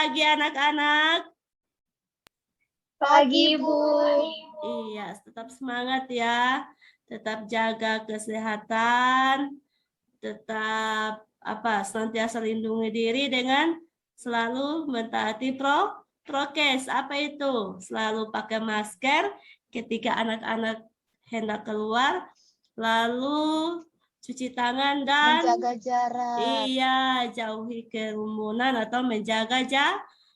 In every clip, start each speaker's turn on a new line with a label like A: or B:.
A: pagi anak-anak.
B: Pagi, Bu.
A: Iya, tetap semangat ya. Tetap jaga kesehatan. Tetap senantiasa lindungi diri dengan selalu mentaati prokes. Apa itu? Selalu pakai masker ketika anak-anak hendak keluar, lalu cuci tangan dan
B: menjaga jarak.
A: Iya, jauhi kerumunan atau menjaga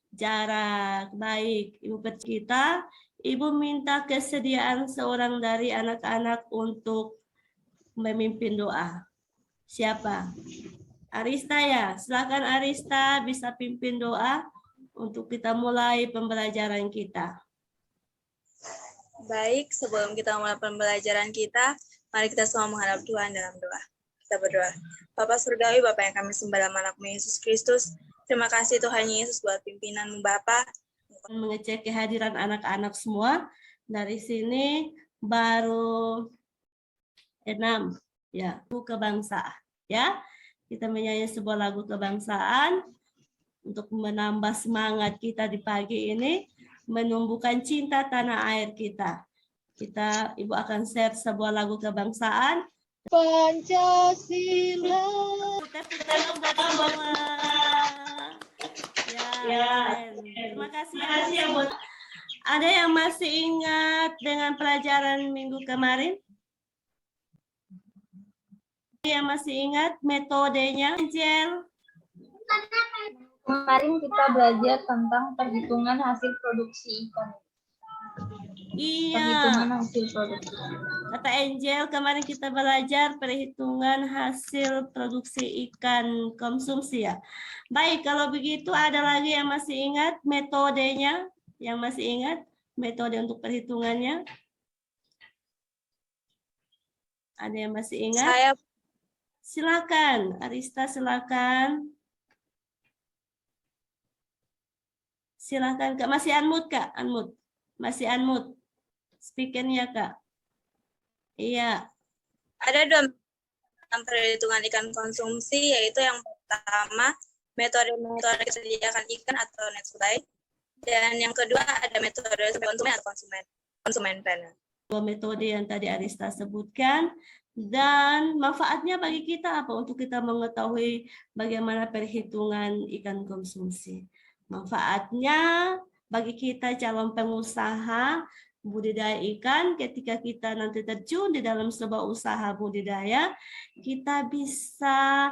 A: jarak. Baik, Ibu kita, Ibu minta kesediaan seorang dari anak-anak untuk memimpin doa. Siapa? Arista ya. Silakan Arista bisa pimpin doa untuk kita mulai pembelajaran kita.
C: Baik, sebelum kita mulai pembelajaran kita, mari kita semua menghadap Tuhan dalam doa. Kita berdoa. Bapa Surgawi, Bapa yang kami sembah dalam anakmu Yesus Kristus, terima kasih Tuhan Yesus buat pimpinanmu Bapa.
A: Mengecek kehadiran anak-anak semua. Dari sini baru 6 ya, lagu kebangsaan ya. Kita menyanyi sebuah lagu kebangsaan untuk menambah semangat kita di pagi ini, menumbuhkan cinta tanah air kita. Ibu akan share sebuah lagu kebangsaan.
B: Pancasila.
A: Ya, terima kasih ya. Ada yang masih ingat dengan pelajaran minggu kemarin? Yang masih ingat metodenya, Angel?
B: Kemarin kita belajar tentang perhitungan hasil produksi ikan.
A: Iya.
B: Perhitungan hasil produksi.
A: Kata Angel, kemarin kita belajar perhitungan hasil produksi ikan konsumsi ya. Baik, kalau begitu ada lagi yang masih ingat metodenya? Yang masih ingat metode untuk perhitungannya? Ada yang masih ingat?
C: Saya.
A: Silakan, Arista silakan. Silakan Kak, masih unmute Kak, unmute. Masih unmute. Speaker-nya Kak. Iya.
C: Ada 2 perhitungan ikan konsumsi, yaitu yang pertama metode disediakan ikan atau net supply, dan yang kedua ada metode konsumen atau konsumen panel.
A: 2 metode yang tadi Arista sebutkan. Dan manfaatnya bagi kita apa? Untuk kita mengetahui bagaimana perhitungan ikan konsumsi. Manfaatnya bagi kita calon pengusaha budidaya ikan, ketika kita nanti terjun di dalam sebuah usaha budidaya, kita bisa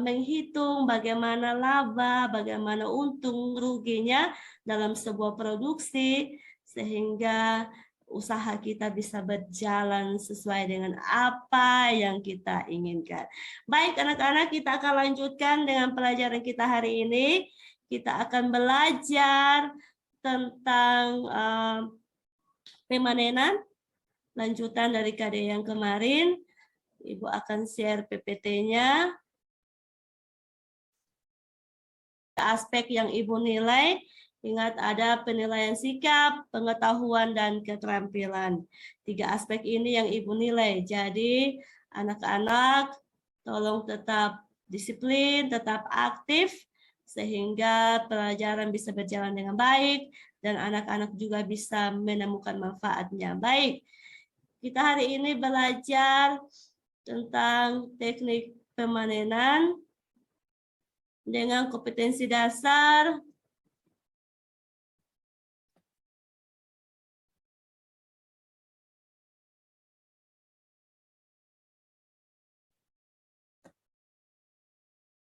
A: menghitung bagaimana laba, bagaimana untung ruginya dalam sebuah produksi, sehingga usaha kita bisa berjalan sesuai dengan apa yang kita inginkan. Baik anak-anak, kita akan lanjutkan dengan pelajaran kita hari ini. Kita akan belajar tentang pemanenan, lanjutan dari KD yang kemarin. Ibu akan share PPT-nya. Aspek yang Ibu nilai, ingat ada penilaian sikap, pengetahuan, dan keterampilan. 3 aspek ini yang Ibu nilai. Jadi anak-anak tolong tetap disiplin, tetap aktif, sehingga pelajaran bisa berjalan dengan baik, dan anak-anak juga bisa menemukan manfaatnya. Baik, kita hari ini belajar tentang teknik pemanenan dengan kompetensi dasar.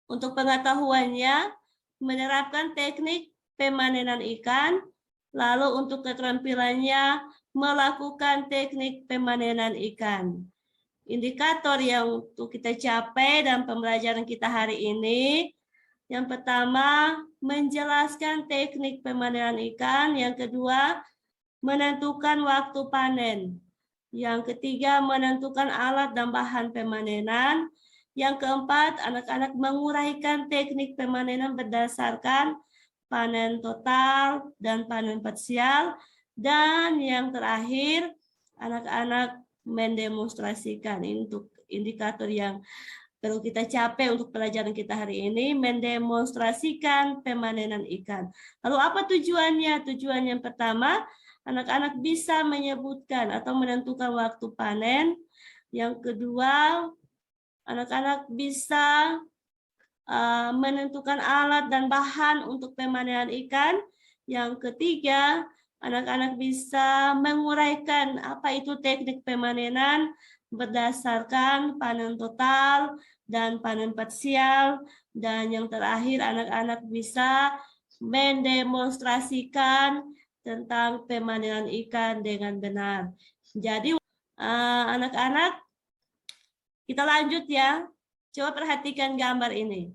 A: Untuk pengetahuannya, menerapkan teknik pemanenan ikan, lalu untuk keterampilannya, melakukan teknik pemanenan ikan. Indikator yang untuk kita capai dalam pembelajaran kita hari ini, yang pertama, menjelaskan teknik pemanenan ikan. Yang kedua, menentukan waktu panen. Yang ketiga, menentukan alat dan bahan pemanenan. Yang keempat, anak-anak menguraikan teknik pemanenan berdasarkan panen total dan panen parsial. Dan yang terakhir, anak-anak mendemonstrasikan. Ini untuk indikator yang perlu kita capai untuk pelajaran kita hari ini, mendemonstrasikan pemanenan ikan. Lalu apa tujuannya? Tujuan yang pertama, anak-anak bisa menyebutkan atau menentukan waktu panen. Yang kedua, anak-anak bisa menentukan alat dan bahan untuk pemanenan ikan. Yang ketiga, anak-anak bisa menguraikan apa itu teknik pemanenan berdasarkan panen total dan panen parsial. Dan yang terakhir, anak-anak bisa mendemonstrasikan tentang pemanenan ikan dengan benar. Jadi anak-anak, kita lanjut ya. Coba perhatikan gambar ini.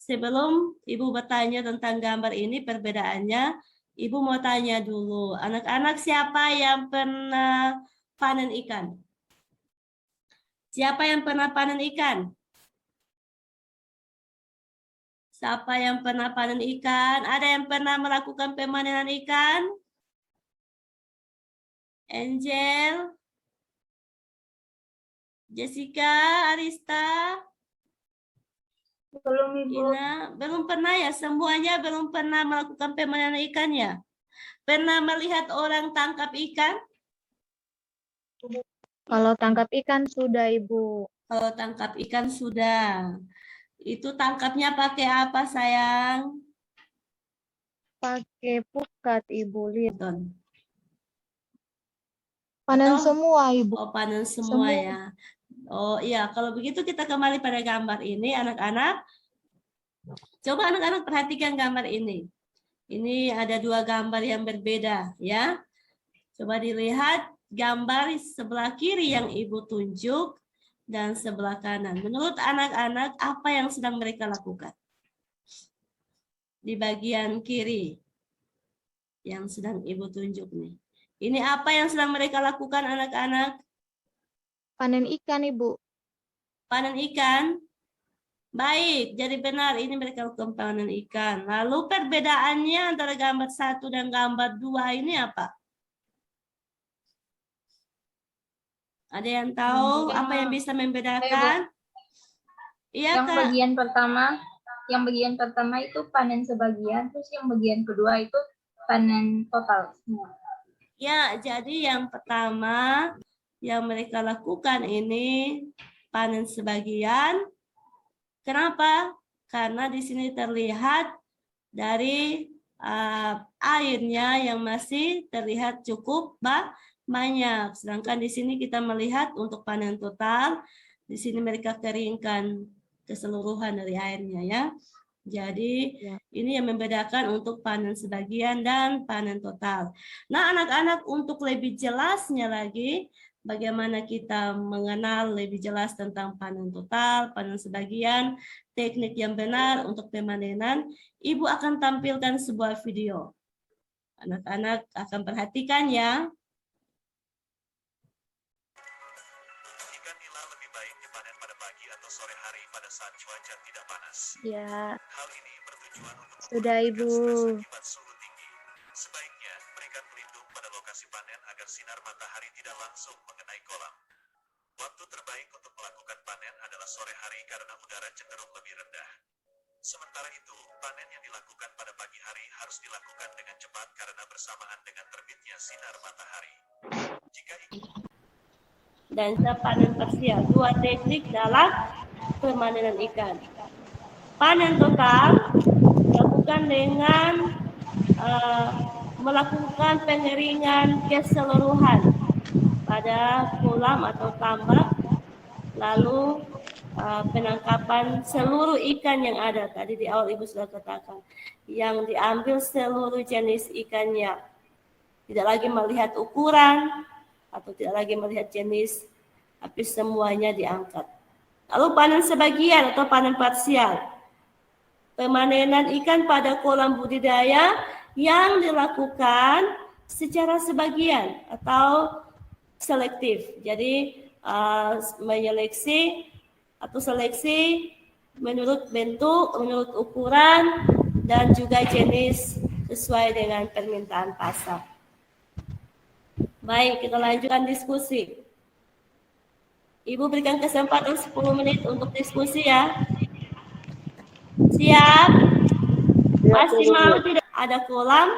A: Sebelum Ibu bertanya tentang gambar ini, perbedaannya, Ibu mau tanya dulu, anak-anak siapa yang pernah panen ikan? Siapa yang pernah panen ikan? Siapa yang pernah panen ikan? Ada yang pernah melakukan pemanenan ikan? Angel? Jessica, Arista?
B: Belum, Ibu.
A: Ina, belum pernah ya? Semuanya belum pernah melakukan pemanenan ikan ya? Pernah melihat orang tangkap ikan?
B: Kalau tangkap ikan sudah, Ibu.
A: Kalau tangkap ikan sudah. Itu tangkapnya pakai apa, sayang?
B: Pakai pukat, Ibu. Lihat.
A: Betul.
B: Panen
A: Atau-
B: semua, Ibu.
A: Oh, panen semua
B: Semua.
A: ya. Oh iya, kalau begitu kita kembali pada gambar ini, anak-anak. Coba anak-anak perhatikan gambar ini. Ini ada dua gambar yang berbeda ya. Coba dilihat gambar sebelah kiri yang Ibu tunjuk dan sebelah kanan. Menurut anak-anak, apa yang sedang mereka lakukan? Di bagian kiri yang sedang Ibu tunjuk nih. Ini apa yang sedang mereka lakukan anak-anak?
B: Panen ikan, Ibu.
A: Panen ikan? Baik, jadi benar ini mereka lakukan panen ikan. Lalu perbedaannya antara gambar 1 dan gambar 2 ini apa? Ada yang tahu apa yang bisa membedakan? Iya,
B: Yang
A: Kak.
B: bagian pertama itu panen sebagian, terus yang bagian kedua itu panen total semua.
A: Ya, jadi yang pertama yang mereka lakukan ini panen sebagian. Kenapa? Karena di sini terlihat dari airnya yang masih terlihat cukup banyak. Sedangkan di sini kita melihat untuk panen total, di sini mereka keringkan keseluruhan dari airnya ya. Jadi ini yang membedakan untuk panen sebagian dan panen total. Nah, anak-anak, untuk lebih jelasnya lagi, bagaimana kita mengenal lebih jelas tentang panen total, panen sebagian, teknik yang benar untuk pemanenan, Ibu akan tampilkan sebuah video. Anak-anak akan perhatikan ya.
D: Ikan nila lebih baik dipanen pada pagi atau sore hari pada saat cuaca tidak panas.
B: Ya,
D: Hal ini bertujuan untuk
B: sudah,
D: menurunkan
B: Ibu.
D: stres akibat suhu tinggi. Sebaiknya berikan pelindung pada lokasi panen agar sinar matahari tidak langsung mengenai kolam. Waktu terbaik untuk melakukan panen adalah sore hari karena udara cenderung lebih rendah. Sementara itu, panen yang dilakukan pada pagi hari harus dilakukan dengan cepat karena bersamaan dengan terbitnya sinar matahari. Jika
A: Dan panen parsial, dua teknik dalam pemanenan ikan. Panen total dilakukan dengan melakukan pengeringan keseluruhan pada kolam atau tambak, lalu penangkapan seluruh ikan yang ada. Tadi di awal Ibu sudah katakan, yang diambil seluruh jenis ikannya. Tidak lagi melihat ukuran atau tidak lagi melihat jenis, tapi semuanya diangkat. Lalu panen sebagian atau panen parsial. Pemanenan ikan pada kolam budidaya yang dilakukan secara sebagian atau selektif. Jadi menyeleksi atau seleksi menurut bentuk, menurut ukuran, dan juga jenis sesuai dengan permintaan pasar. Baik, kita lanjutkan diskusi. Ibu berikan kesempatan 10 menit untuk diskusi ya. Siap? Masih mau tidak ada kolam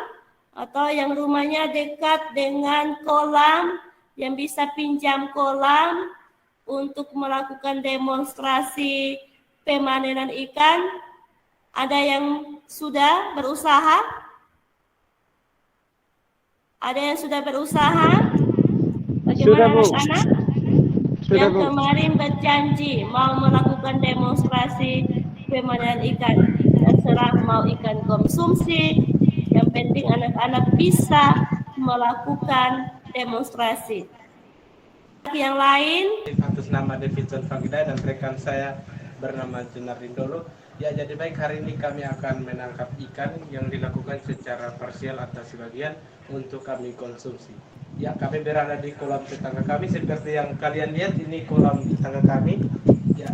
A: atau yang rumahnya dekat dengan kolam yang bisa pinjam kolam untuk melakukan demonstrasi pemanenan ikan? Ada yang sudah berusaha? Ada yang sudah berusaha? Bagaimana anak-anak? Yang kemarin berjanji mau melakukan demonstrasi pemanenan ikan. Terserah mau ikan konsumsi, yang penting anak-anak bisa melakukan demonstrasi. Yang lain?
E: Atas nama Davidson Fagida dan rekan saya bernama Junardin Dolo. Ya, jadi baik, hari ini kami akan menangkap ikan yang dilakukan secara parsial atau sebagian untuk kami konsumsi. Ya, kami berada di kolam tetangga kami seperti yang kalian lihat, ini kolam tetangga kami. Ya,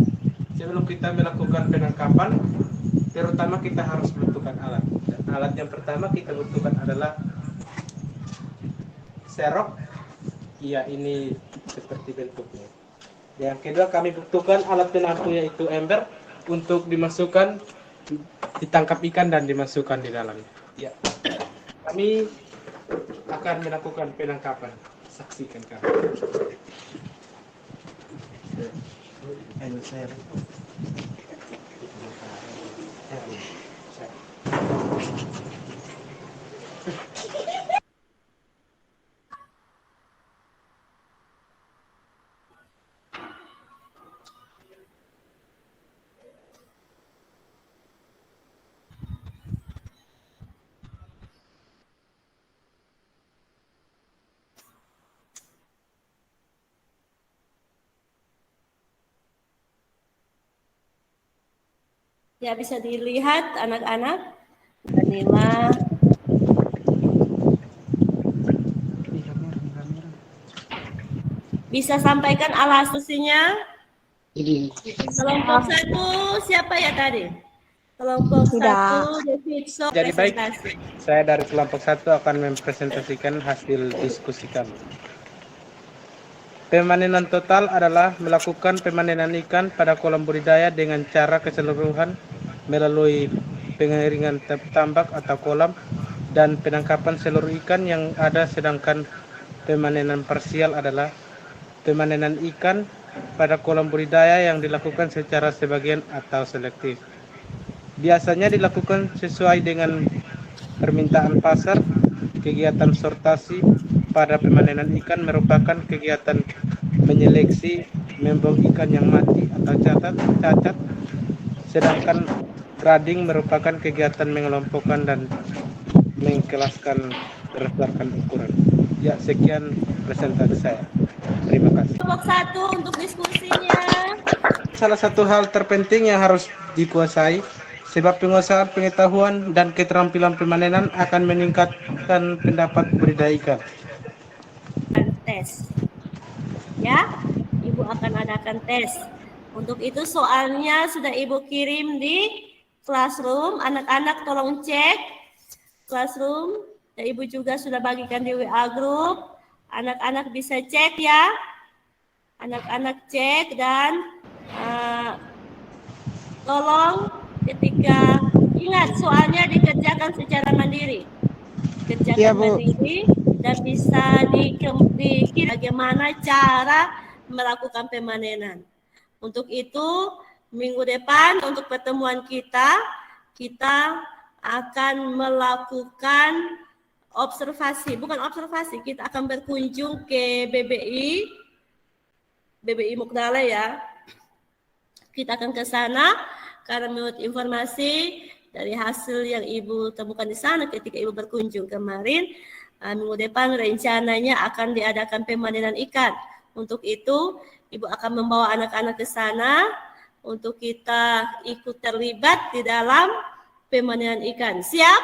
E: sebelum kita melakukan penangkapan, terutama kita harus membutuhkan alat. Dan alat yang pertama kita butuhkan adalah serok. Ya, ini seperti bentuknya. Yang kedua kami butuhkan alat penampu yaitu ember untuk dimasukkan, ditangkap ikan dan dimasukkan di dalam. Ya, kami akan melakukan penangkapan. Saksikan kami.
A: Ya, bisa dilihat anak-anak. Danila. Bisa sampaikan alasannya? Kelompok 1 siapa ya tadi? Kelompok 1 Davidson.
E: Jadi baik, saya dari kelompok 1 akan mempresentasikan hasil diskusi kami. Pemanenan total adalah melakukan pemanenan ikan pada kolam budidaya dengan cara keseluruhan melalui pengeringan tambak atau kolam dan penangkapan seluruh ikan yang ada, sedangkan pemanenan parsial adalah pemanenan ikan pada kolam budidaya yang dilakukan secara sebagian atau selektif. Biasanya dilakukan sesuai dengan permintaan pasar. Kegiatan sortasi pada pemanenan ikan merupakan kegiatan menyeleksi, membuang ikan yang mati atau cacat, sedangkan grading merupakan kegiatan mengelompokkan dan mengkelaskan berdasarkan ukuran. Ya, sekian presentasi saya. Terima kasih.
A: Kelompok 1 untuk diskusinya.
E: Salah satu hal terpenting yang harus dikuasai, sebab penguasaan pengetahuan dan keterampilan pemanenan akan meningkatkan pendapat budidaya ikan.
A: Tes. Ya, Ibu akan adakan tes. Untuk itu soalnya sudah Ibu kirim di Classroom. Anak-anak tolong cek Classroom. Dan Ibu juga sudah bagikan di WA Group. Anak-anak bisa cek ya. Anak-anak cek dan tolong ketika ingat soalnya dikerjakan secara mandiri. Kerjakan mandiri dan bisa dikirim bagaimana cara melakukan pemanenan. Untuk itu minggu depan untuk pertemuan kita akan melakukan observasi, bukan observasi, kita akan berkunjung ke BBI Mukdala ya. Kita akan ke sana karena menurut informasi dari hasil yang Ibu temukan di sana ketika Ibu berkunjung kemarin, minggu depan rencananya akan diadakan pemanenan ikan. Untuk itu, Ibu akan membawa anak-anak ke sana untuk kita ikut terlibat di dalam pemanenan ikan. Siap?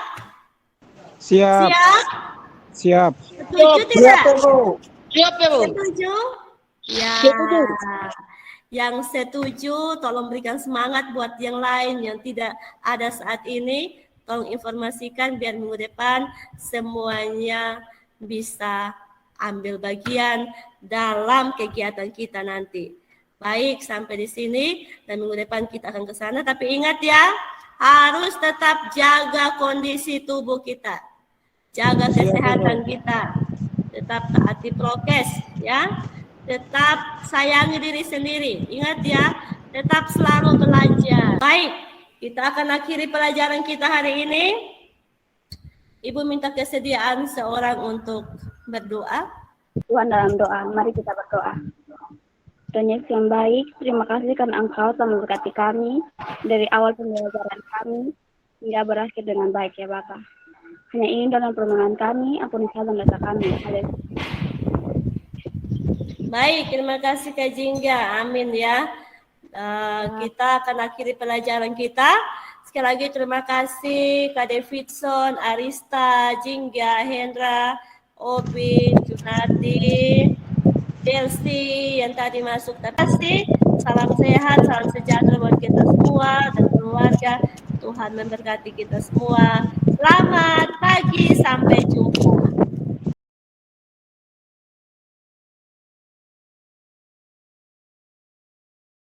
F: Siap.
A: Siap? Setuju tidak?
F: Siap, Bu.
A: Setuju? Ya. Yang setuju, tolong berikan semangat buat yang lain yang tidak ada saat ini. Tolong informasikan biar minggu depan semuanya bisa ambil bagian dalam kegiatan kita nanti. Baik, sampai di sini dan minggu depan kita akan ke sana. Tapi ingat ya, harus tetap jaga kondisi tubuh kita. Jaga kesehatan kita. Tetap taati prokes ya. Tetap sayangi diri sendiri. Ingat ya, tetap selalu belajar. Baik, kita akan akhiri pelajaran kita hari ini. Ibu minta kesediaan seorang untuk berdoa.
G: Tuhan dalam doa, mari kita berdoa. Tuhan Yesus yang baik, terima kasih karena Engkau telah memberkati kami dari awal pembelajaran kami hingga berakhir dengan baik ya Bapa. Hanya ini dalam permohonan kami, ampuni salah dan dosa kami. Haleluya.
A: Baik, terima kasih Kak Jingga. Amin ya. Kita akan akhiri pelajaran kita. Sekali lagi terima kasih Kak Davidson, Arista, Jingga, Hendra, Obi, Junati, Delsi yang tadi masuk. Terima kasih. Salam sehat, salam sejahtera buat kita semua dan keluarga. Tuhan memberkati kita semua. Selamat pagi, sampai jumpa.